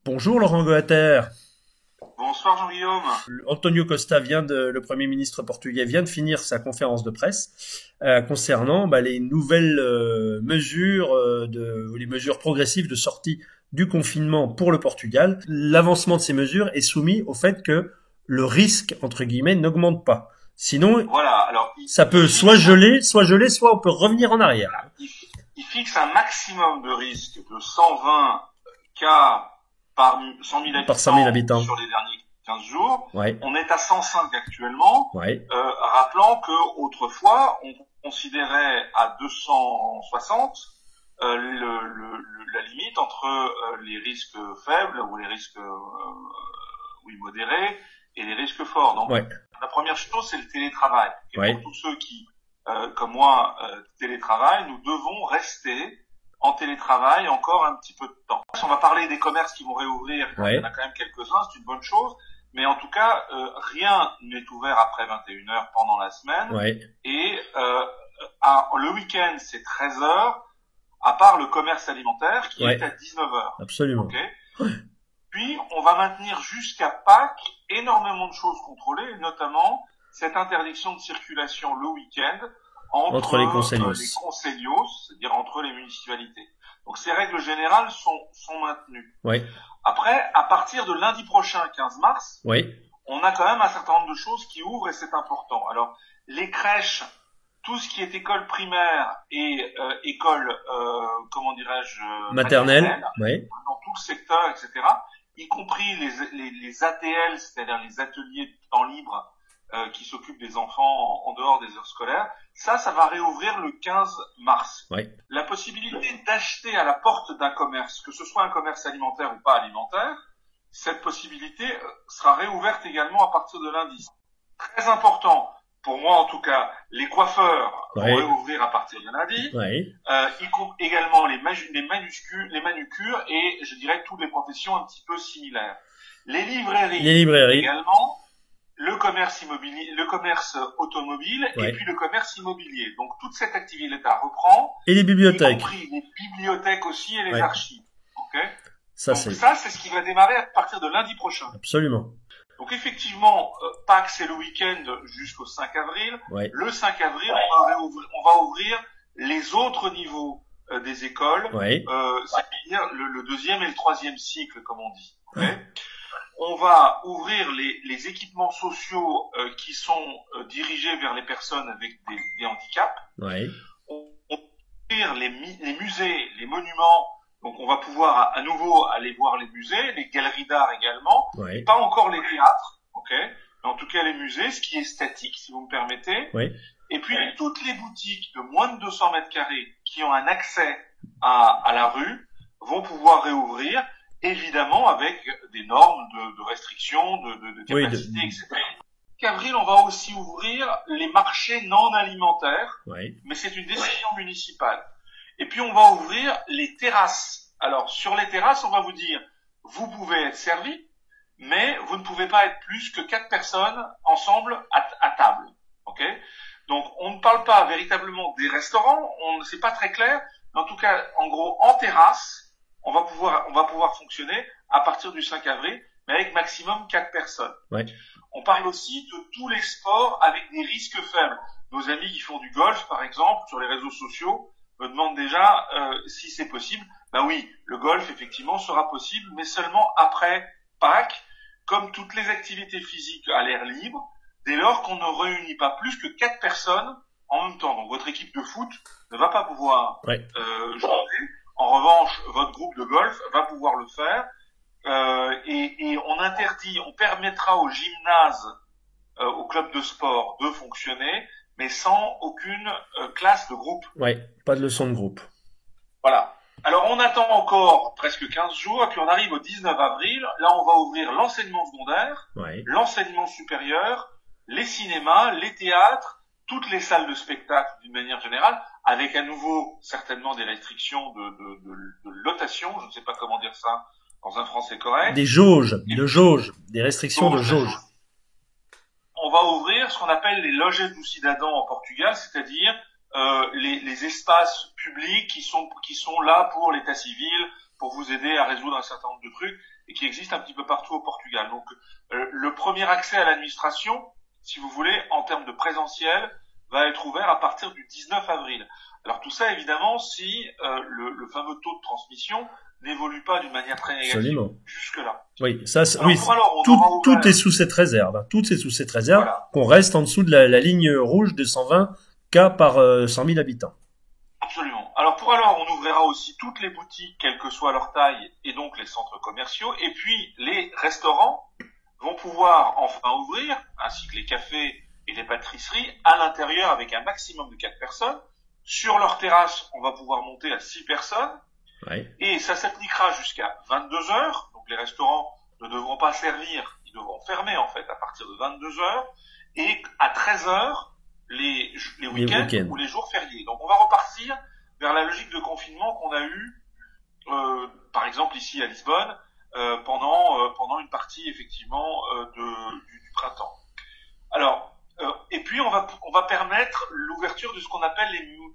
Bonjour Laurent Goater. Bonsoir Jean-Guillaume. Antonio Costa le Premier ministre portugais vient de finir sa conférence de presse concernant les nouvelles mesures les mesures progressives de sortie du confinement pour le Portugal. L'avancement de ces mesures est soumis au fait que le risque entre guillemets n'augmente pas. Sinon, voilà, alors, ça peut soit geler, soit on peut revenir en arrière. Voilà, il fixe un maximum de risque de 120 cas par 100 000 habitants sur les derniers 15 jours. Ouais. On est à 105 actuellement. Ouais. Rappelant que autrefois, on considérait à 260 la limite entre les risques faibles ou les risques modérés et les risques forts. Donc, la première chose, c'est le télétravail. Et pour tous ceux qui, comme moi, télétravaillent, nous devons rester en télétravail encore un petit peu de temps. On va parler des commerces qui vont réouvrir. Il y en a quand même quelques-uns, c'est une bonne chose. Mais en tout cas, rien n'est ouvert après 21h pendant la semaine. Et le week-end, c'est 13h, à part le commerce alimentaire qui est à 19h. Absolument. Okay. Puis, on va maintenir jusqu'à Pâques énormément de choses contrôlées, notamment cette interdiction de circulation le week-end entre les conseillos, c'est-à-dire entre les municipalités. Donc, ces règles générales sont maintenues. Après, à partir de lundi prochain, 15 mars, on a quand même un certain nombre de choses qui ouvrent et c'est important. Alors, les crèches, tout ce qui est école primaire et école, maternelle, dans tout le secteur, etc., y compris les ATL, c'est-à-dire les ateliers de temps libre qui s'occupent des enfants en dehors des heures scolaires, ça va réouvrir le 15 mars. La possibilité d'acheter à la porte d'un commerce, que ce soit un commerce alimentaire ou pas alimentaire, cette possibilité sera réouverte également à partir de lundi. Très important, pour moi en tout cas, les coiffeurs vont réouvrir à partir de lundi, y compris également les manucures et je dirais toutes les professions un petit peu similaires. Les librairies. Également, le commerce immobilier, le commerce automobile et puis le commerce immobilier. Donc toute cette activité-là reprend. Et les bibliothèques. Y compris les bibliothèques aussi et les archives. Okay. Ça, c'est ce qui va démarrer à partir de lundi prochain. Absolument. Donc effectivement, Pâques c'est le week-end jusqu'au 5 avril. Le 5 avril, on va ouvrir les autres niveaux des écoles, c'est-à-dire le deuxième et le troisième cycle, comme on dit. On va ouvrir les équipements sociaux qui sont dirigés vers les personnes avec des handicaps. On va ouvrir les musées, les monuments. Donc on va pouvoir à nouveau aller voir les musées, les galeries d'art également, pas encore les théâtres, mais en tout cas les musées, ce qui est statique si vous me permettez. Et puis toutes les boutiques de moins de 200 mètres carrés qui ont un accès à la rue vont pouvoir réouvrir, évidemment avec des normes de restriction, de capacité, etc. En avril, on va aussi ouvrir les marchés non alimentaires, mais c'est une décision municipale. Et puis, on va ouvrir les terrasses. Alors, sur les terrasses, on va vous dire, vous pouvez être servi, mais vous ne pouvez pas être plus que 4 personnes ensemble à table. Donc, on ne parle pas véritablement des restaurants, c'est pas très clair, mais en tout cas, en gros, en terrasse, on va pouvoir fonctionner à partir du 5 avril, mais avec maximum 4 personnes. On parle aussi de tous les sports avec des risques faibles. Nos amis qui font du golf, par exemple, sur les réseaux sociaux, me demande déjà si c'est possible. Oui, le golf effectivement sera possible, mais seulement après Pâques, comme toutes les activités physiques à l'air libre, dès lors qu'on ne réunit pas plus que 4 personnes en même temps. Donc votre équipe de foot ne va pas pouvoir jouer. En revanche, votre groupe de golf va pouvoir le faire. Et on permettra au gymnase, au club de sport de fonctionner, mais sans aucune classe de groupe. Pas de leçon de groupe. Voilà. Alors, on attend encore presque 15 jours, et puis on arrive au 19 avril. Là, on va ouvrir l'enseignement secondaire, l'enseignement supérieur, les cinémas, les théâtres, toutes les salles de spectacle d'une manière générale, avec à nouveau certainement des restrictions de lotation, je ne sais pas comment dire ça dans un français correct. Des restrictions de jauge. On va ouvrir ce qu'on appelle les lojas do cidadão en Portugal, c'est-à-dire les espaces publics qui sont là pour l'état civil, pour vous aider à résoudre un certain nombre de trucs. et qui existe un petit peu partout au Portugal. Donc, le premier accès à l'administration, si vous voulez, en termes de présentiel, va être ouvert à partir du 19 avril. Alors tout ça, évidemment, si le fameux taux de transmission n'évolue pas d'une manière très négative jusque-là. Oui, ça, tout est sous cette réserve. Tout est sous cette réserve, voilà, qu'on reste en dessous de la ligne rouge de 120 cas par 100 000 habitants. Absolument. Alors pour alors, on ouvrira aussi toutes les boutiques, quelle que soit leur taille, et donc les centres commerciaux, et puis les restaurants vont pouvoir enfin ouvrir, ainsi que les cafés et les pâtisseries, à l'intérieur avec un maximum de 4 personnes. Sur leur terrasse, on va pouvoir monter à 6 personnes. Ouais. Et ça s'appliquera jusqu'à 22 heures. Donc les restaurants ne devront pas servir, ils devront fermer en fait à partir de 22 heures. Et à 13 heures, les week-ends ou les jours fériés. Donc on va repartir vers la logique de confinement qu'on a eue, par exemple ici à Lisbonne, pendant une partie effectivement du printemps. Alors, et puis on va permettre l'ouverture de ce qu'on appelle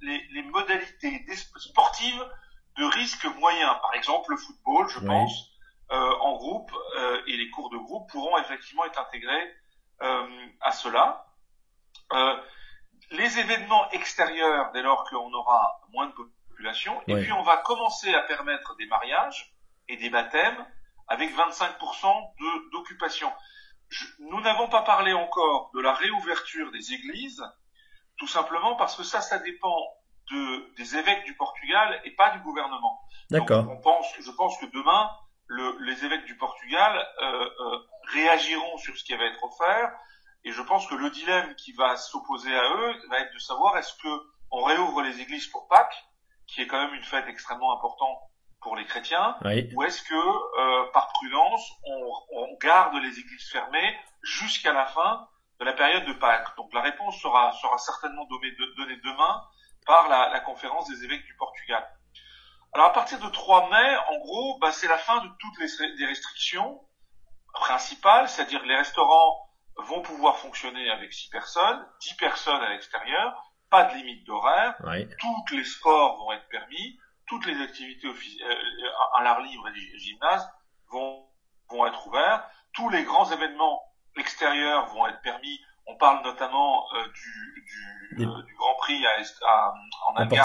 les modalités sportives de risque moyen. Par exemple, le football, je pense, en groupe, et les cours de groupe pourront effectivement être intégrés à cela. Les événements extérieurs, dès lors qu'on aura moins de population, et puis on va commencer à permettre des mariages et des baptêmes avec 25% d'occupation. Nous n'avons pas parlé encore de la réouverture des églises, tout simplement parce que ça dépend des évêques du Portugal et pas du gouvernement. D'accord. Donc, je pense que demain, les évêques du Portugal réagiront sur ce qui va être offert, et je pense que le dilemme qui va s'opposer à eux va être de savoir est-ce que on réouvre les églises pour Pâques, qui est quand même une fête extrêmement importante pour les chrétiens, ou est-ce que par prudence on garde les églises fermées jusqu'à la fin de la période de Pâques. Donc la réponse sera certainement donnée demain par la conférence des évêques du Portugal. Alors à partir de 3 mai, en gros, c'est la fin de toutes les restrictions principales, c'est-à-dire que les restaurants vont pouvoir fonctionner avec 6 personnes, 10 personnes à l'extérieur, pas de limite d'horaire, tous les sports vont être permis, toutes les activités à l'art libre et les gymnases vont être ouverts, tous les grands événements extérieurs vont être permis. On parle notamment du Grand Prix en Algarve.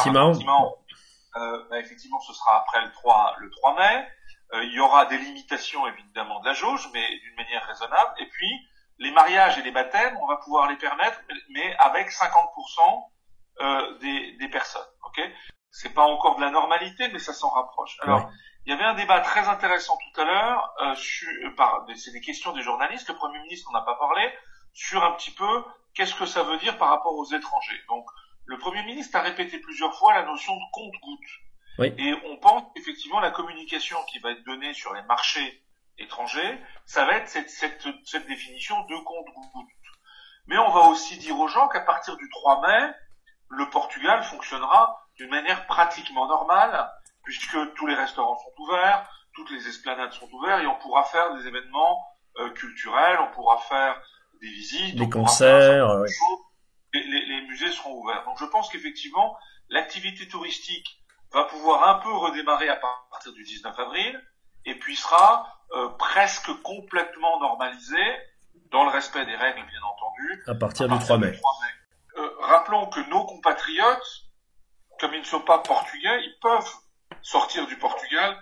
Effectivement, ce sera après le 3 mai. Il y aura des limitations évidemment de la jauge, mais d'une manière raisonnable. Et puis les mariages et les baptêmes, on va pouvoir les permettre, mais avec 50% des personnes. Ok, c'est pas encore de la normalité, mais ça s'en rapproche. Alors, il y avait un débat très intéressant tout à l'heure c'est des questions des journalistes. Le Premier ministre n'en a pas parlé sur un petit peu qu'est-ce que ça veut dire par rapport aux étrangers. Donc, le Premier ministre a répété plusieurs fois la notion de compte-gouttes. Et on pense effectivement la communication qui va être donnée sur les marchés étrangers, ça va être cette définition de compte-gouttes. Mais on va aussi dire aux gens qu'à partir du 3 mai, le Portugal fonctionnera d'une manière pratiquement normale, puisque tous les restaurants sont ouverts, toutes les esplanades sont ouvertes, et on pourra faire des événements culturels, on pourra faire des visites, des concerts, les musées seront ouverts. Donc je pense qu'effectivement, l'activité touristique va pouvoir un peu redémarrer à partir du 19 avril, et puis sera presque complètement normalisée, dans le respect des règles bien entendu, à partir du 3 mai. Rappelons que nos compatriotes, comme ils ne sont pas portugais, ils peuvent sortir du Portugal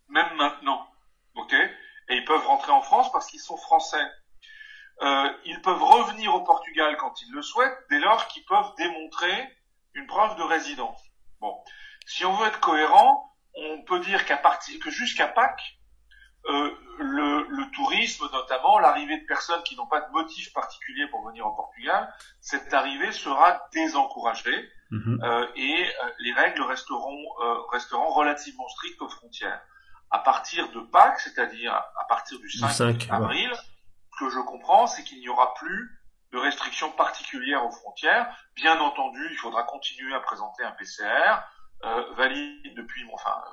même maintenant, ok ? Et ils peuvent rentrer en France parce qu'ils sont français. Ils peuvent revenir au Portugal quand ils le souhaitent, dès lors qu'ils peuvent démontrer une preuve de résidence. Bon, si on veut être cohérent, on peut dire que jusqu'à Pâques, le tourisme, notamment l'arrivée de personnes qui n'ont pas de motif particulier pour venir au Portugal, cette arrivée sera désencouragée et les règles resteront relativement strictes aux frontières. À partir de Pâques, c'est-à-dire à partir du 5 avril, ce que je comprends, c'est qu'il n'y aura plus de restrictions particulières aux frontières. Bien entendu, il faudra continuer à présenter un PCR valide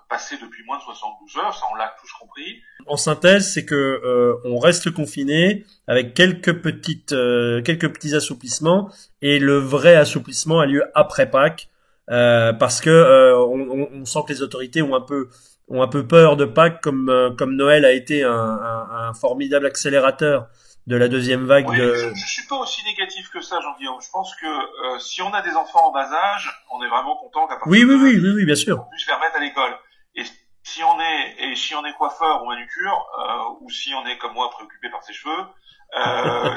passé depuis moins de 72 heures, ça on l'a tous compris. En synthèse, c'est que on reste confiné avec quelques petits assouplissements, et le vrai assouplissement a lieu après Pâques, parce que on sent que les autorités ont un peu ont un peu peur de Pâques, comme Noël a été un formidable accélérateur de la deuxième vague. Oui, je suis pas aussi négatif que ça, Jean-Guillaume. Je pense que si on a des enfants en bas âge, on est vraiment content qu'à partir oui, bien sûr. On puisse les remettre à l'école. Et si on est coiffeur ou manucure, ou si on est comme moi préoccupé par ses cheveux,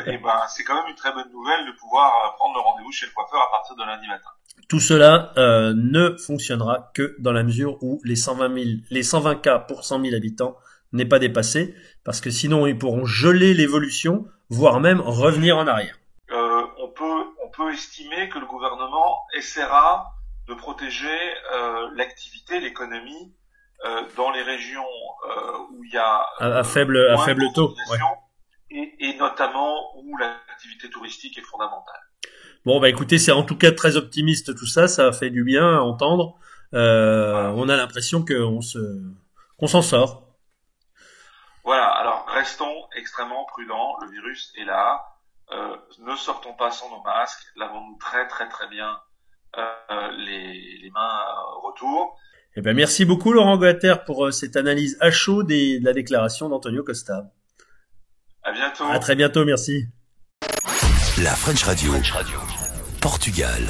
et ben c'est quand même une très bonne nouvelle de pouvoir prendre le rendez-vous chez le coiffeur à partir de lundi matin. Tout cela ne fonctionnera que dans la mesure où les 120 cas pour 100 000 habitants n'est pas dépassé, parce que sinon ils pourront geler l'évolution, voire même revenir en arrière. On peut estimer que le gouvernement essaiera de protéger l'activité, l'économie dans les régions où il y a à faible taux, et notamment où l'activité touristique est fondamentale. Bon, bah écoutez, c'est en tout cas très optimiste tout ça, ça fait du bien à entendre. On a l'impression qu'on s'en sort. Voilà, alors restons extrêmement prudents, le virus est là, ne sortons pas sans nos masques, lavons-nous très très très bien les mains au retour. Eh ben merci beaucoup Laurent Goater pour cette analyse à chaud de la déclaration d'Antonio Costa. À bientôt. À très bientôt, merci. La French Radio. Portugal.